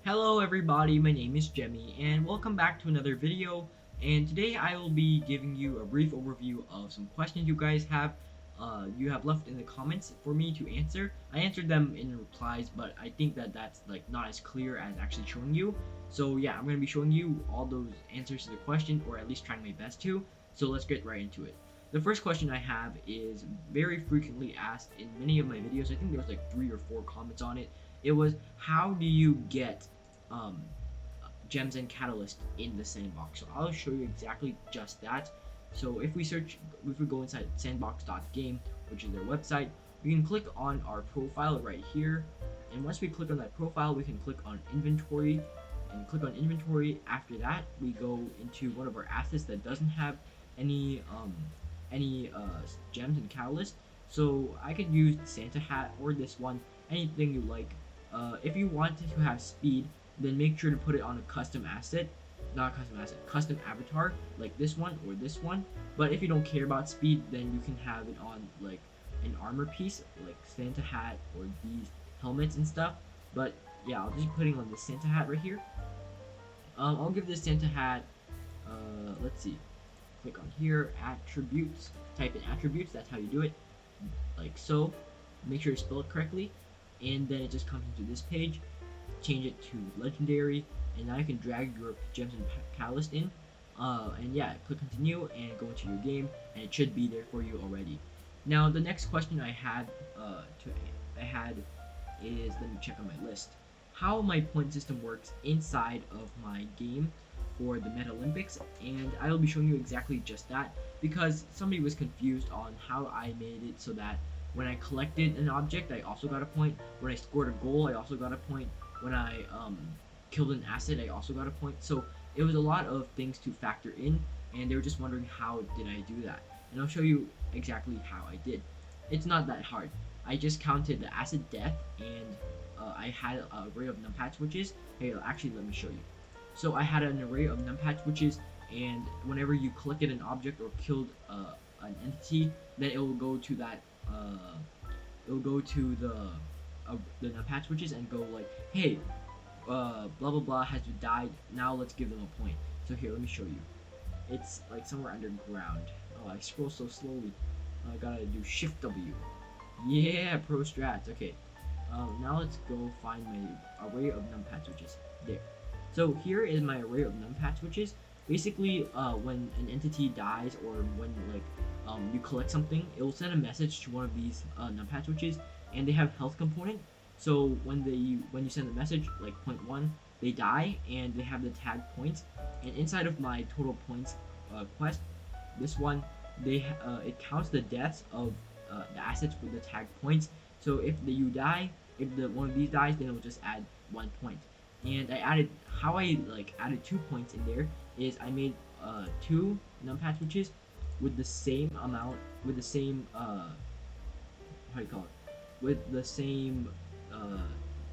Hello everybody, my name is Jemmy and welcome back to another video, and today I will be giving you a brief overview of some questions you have left in the comments for me to answer. I answered them in replies, but I think that that's like not as clear as actually showing you. So yeah, I'm going to be showing you all those answers to the question, or at least trying my best to. So let's get right into it. The first question I have is very frequently asked in many of my videos. I think there was like 3 or 4 comments on it. It was, how do you get um, gems and catalyst in the sandbox? So I'll show you exactly just that. So if we go inside sandbox.game, which is their website, we can click on our profile right here. And once we click on that profile, we can click on inventory and click on inventory. After that, we go into one of our assets that doesn't have any gems and catalyst. So I could use the Santa hat or this one, anything you like. If you wanted to have speed, then make sure to put it on a custom asset, not a custom asset, custom avatar, like this one or this one. But if you don't care about speed, then you can have it on like an armor piece, like Santa hat or these helmets and stuff. But yeah, I'll just be putting on the Santa hat right here. I'll give this Santa hat, let's see, click on here, attributes, type in attributes, that's how you do it, like so. Make sure you spell it correctly, and then it just comes into this page. Change it to legendary, and now you can drag your gems and catalyst in, and yeah, click continue and go into your game, and it should be there for you already. Now the next question I had is, let me check on my list, how my point system works inside of my game for the Meta Olympics, and I will be showing you exactly just that, because somebody was confused on how I made it so that when I collected an object, I also got a point. When I scored a goal, I also got a point. When I killed an asset, I also got a point. So it was a lot of things to factor in, and they were just wondering how did I do that. And I'll show you exactly how I did. It's not that hard. I just counted the asset death, and I had an array of numpad switches. Hey, actually, let me show you. So I had an array of numpad switches, and whenever you collected an object or killed an entity, then it will go to that. It will go to the numpad switches and go like, hey, blah blah blah has died. Now let's give them a point. So here, let me show you. It's like somewhere underground. Oh, I scroll so slowly. I gotta do Shift W. Yeah, pro strats. Okay. Now let's go find my array of numpad switches. There. So here is my array of numpad switches. Basically, when an entity dies or when like you collect something, it will send a message to one of these numpad switches, and they have health component. So when you send the message like 0.1, they die and they have the tag points. And inside of my total points quest, this one it counts the deaths of the assets with the tag points. So if you die, if one of these dies, then it will just add 1 point. And I added, how I like added 2 points in there is I made 2 numpad switches with the same amount, with the same how do you call it, with the same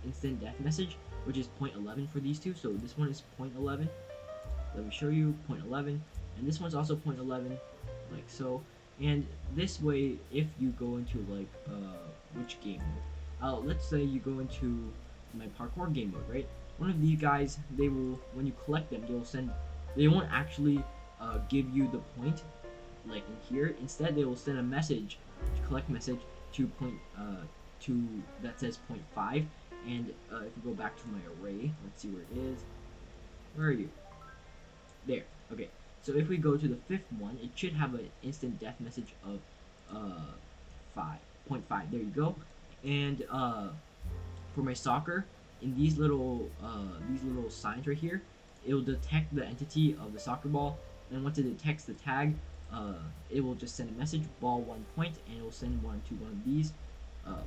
instant death message, which is 0.11 for these two. So this one is 0.11. Let me show you 0.11, and this one's also 0.11, like so. And this way, if you go into like which game mode, let's say you go into my parkour game mode, right? One of these guys, they will, when you collect them, they won't actually give you the point like in here. Instead, they will send a message, collect message to to that says 0.5. And if we go back to my array, let's see where it is. Where are you? There. Okay. So if we go to the 5th one, it should have an instant death message of 0.5. There you go. And for my soccer, in these little signs right here, it will detect the entity of the soccer ball. And once it detects the tag, it will just send a message, ball 1 point, and it will send one to one of these.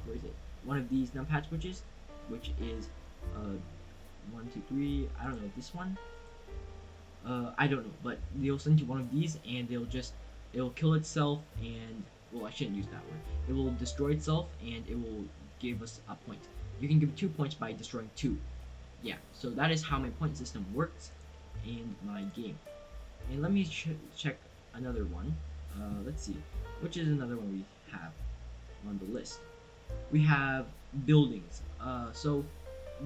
Where is it? One of these numpad switches, which is 1, 2, 3. I don't know, this one. I don't know, but they'll send you one of these, and it'll kill itself, and well, I shouldn't use that word. It will destroy itself, and it will give us a point. You can give 2 points by destroying 2. Yeah, so that is how my point system works in my game. And let me check another one. Let's see, which is another one we have on the list. We have buildings. So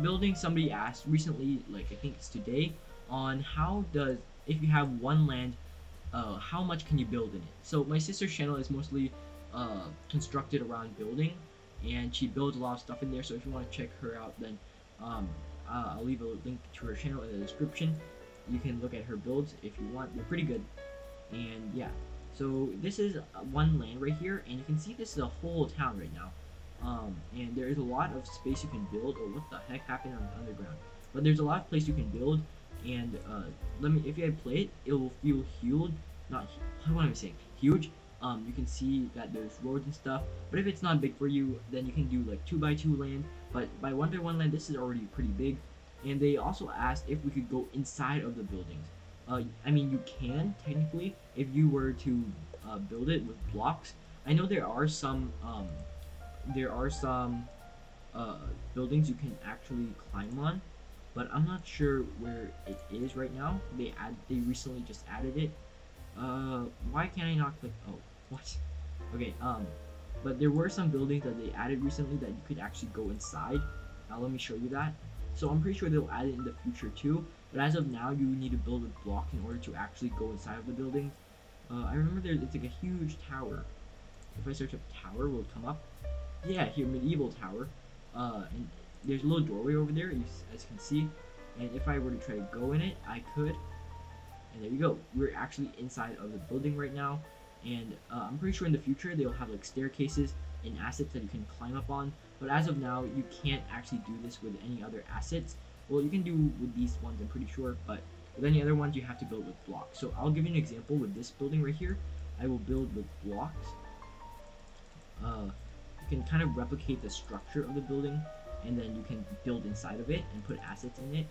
building, somebody asked recently, like I think it's today, on how does, if you have one land, how much can you build in it? So my sister's channel is mostly constructed around building, and she builds a lot of stuff in there. So if you want to check her out, then um, I'll leave a link to her channel in the description. You can look at her builds if you want. They're pretty good. And yeah, so this is one land right here, and you can see this is a whole town right now. And there is a lot of space you can build. Oh, what the heck happened on the underground? But there's a lot of place you can build, and let me, if you play it, it will feel huge. Not, what am I saying? Huge. You can see that there's roads and stuff. But if it's not big for you, then you can do like 2x2 land. But by 1x1 land, this is already pretty big. And they also asked if we could go inside of the buildings. I mean, you can technically if you were to build it with blocks. I know there are some buildings you can actually climb on, but I'm not sure where it is right now. They recently just added it. Why can't I not click? Oh, what? Okay. But there were some buildings that they added recently that you could actually go inside. Now let me show you that. So I'm pretty sure they'll add it in the future too. But as of now, you need to build a block in order to actually go inside of the building. I remember it's like a huge tower. If I search up tower, will it come up? Yeah, here, medieval tower. And there's a little doorway over there, as you can see. And if I were to try to go in it, I could. And there you go. We're actually inside of the building right now. And I'm pretty sure in the future they'll have like staircases and assets that you can climb up on. But as of now, you can't actually do this with any other assets. Well, you can do with these ones, I'm pretty sure, but with any other ones, you have to build with blocks. So I'll give you an example with this building right here. I will build with blocks. You can kind of replicate the structure of the building, and then you can build inside of it and put assets in it.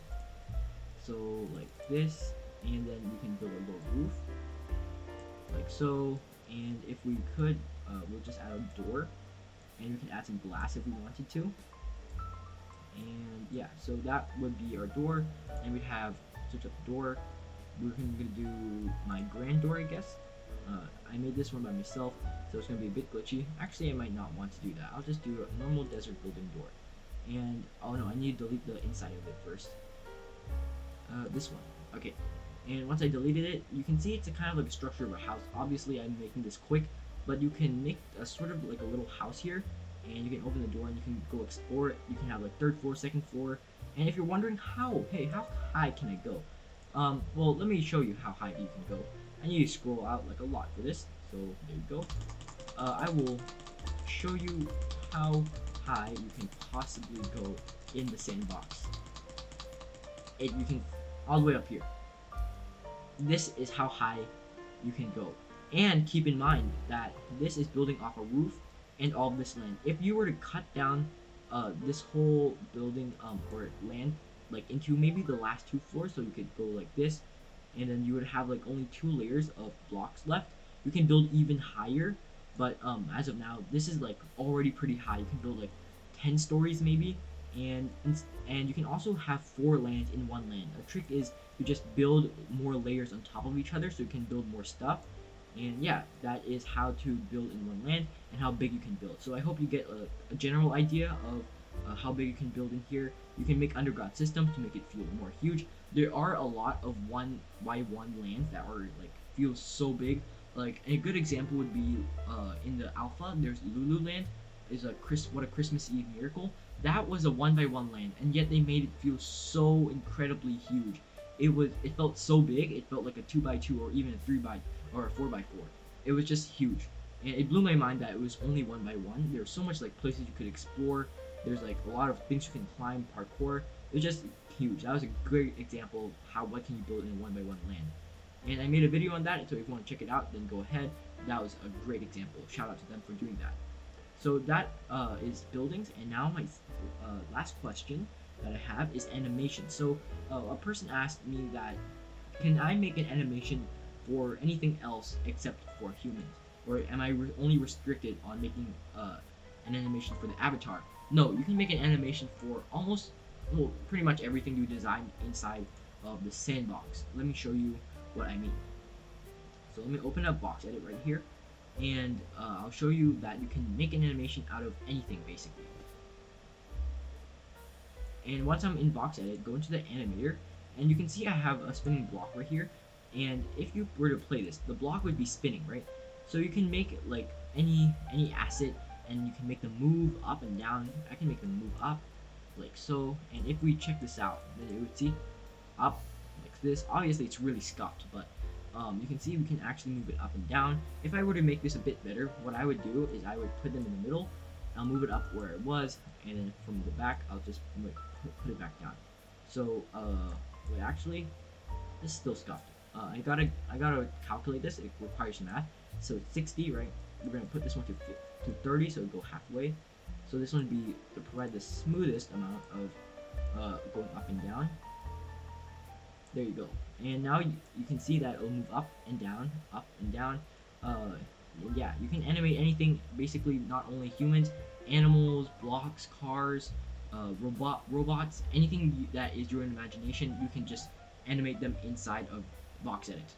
So like this, and then you can build a little roof, like so. And if we could, we'll just add a door, and we can add some glass if we wanted to. And yeah, so that would be our door, and we'd have such a door. We're gonna do my grand door, I guess. I made this one by myself, so it's gonna be a bit glitchy. Actually, I might not want to do that. I'll just do a normal desert building door. And oh no, I need to delete the inside of it first. This one. Okay. And once I deleted it, you can see it's a kind of like a structure of a house. Obviously, I'm making this quick, but you can make a sort of like a little house here, and you can open the door and you can go explore it. You can have like third floor, second floor, and if you're wondering how high can I go? Well, let me show you how high you can go. I need to scroll out like a lot for this, so there you go. I will show you how high you can possibly go in the sandbox. You can all the way up here. This is how high you can go. And keep in mind that this is building off a roof and all of this land. If you were to cut down this whole building or land like into maybe the last 2 floors, so you could go like this, and then you would have like only 2 layers of blocks left. You can build even higher, but as of now, this is like already pretty high. You can build like 10 stories maybe, and you can also have 4 lands in one land. A trick is to just build more layers on top of each other so you can build more stuff. And yeah, that is how to build in one land and how big you can build. So I hope you get a general idea of how big you can build in here. You can make underground systems to make it feel more huge. There are a lot of 1x1 lands that are like feel so big. Like a good example would be in the alpha, there's Lululand. Is what a Christmas Eve miracle. That was a 1x1 land, and yet they made it feel so incredibly huge. It felt so big. It felt like a 2x2 or even a 3x or a 4x4. It was just huge, and it blew my mind that it was only 1x1. There's so much like places you could explore. There's like a lot of things you can climb, parkour. It was just huge. That was a great example of what can you build in a 1x1 land. And I made a video on that, so if you want to check it out, then go ahead. That was a great example. Shout out to them for doing that. So that is buildings, and now my last question that I have is animation. So a person asked me that, can I make an animation for anything else except for humans? Or am I only restricted on making an animation for the avatar? No, you can make an animation for pretty much everything you design inside of the sandbox. Let me show you what I mean. So let me open up box edit right here, and I'll show you that you can make an animation out of anything basically. And once I'm in box edit, go into the animator, and you can see I have a spinning block right here. And if you were to play this, the block would be spinning, right? So you can make like any asset, and you can make them move up and down. I can make them move up like so. And if we check this out, then you would see up like this. Obviously it's really scuffed, but you can see we can actually move it up and down. If I were to make this a bit better, what I would do is I would put them in the middle. I'll move it up where it was, and then from the back I'll just put it back down. So wait, actually this is still scuffed. I gotta calculate this. It requires math. So it's 60, right? We're gonna put this one to 30, so it'll go halfway. So this one would be to provide the smoothest amount of going up and down. There you go. And now you can see that it'll move up and down, up and down. Yeah, you can animate anything, basically not only humans, animals, blocks, cars, robots, anything that is your imagination, you can just animate them inside of box edit.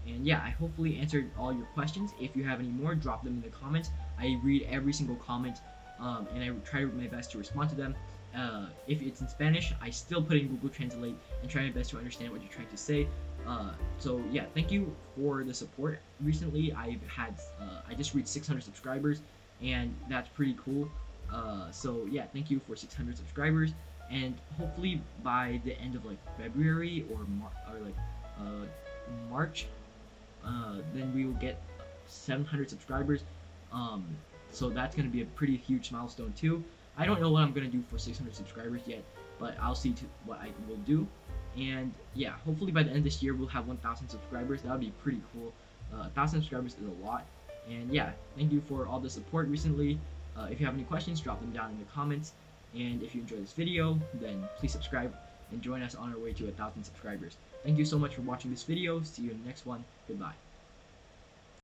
And yeah, I hopefully answered all your questions. If you have any more, drop them in the comments. I read every single comment, and I try my best to respond to them. If it's in Spanish, I still put in Google Translate and try my best to understand what you're trying to say. So yeah, thank you for the support. Recently, I just reached 600 subscribers, and that's pretty cool. So yeah, thank you for 600 subscribers, and hopefully by the end of like February or March, then we will get 700 subscribers. So that's gonna be a pretty huge milestone too. I don't know what I'm gonna do for 600 subscribers yet, but I'll see what I will do. And yeah, hopefully by the end of this year we'll have 1,000 subscribers. That would be pretty cool. 1,000 subscribers is a lot. And yeah, thank you for all the support recently. If you have any questions, drop them down in the comments. And if you enjoyed this video, then please subscribe and join us on our way to 1,000 subscribers. Thank you so much for watching this video. See you in the next one. Goodbye.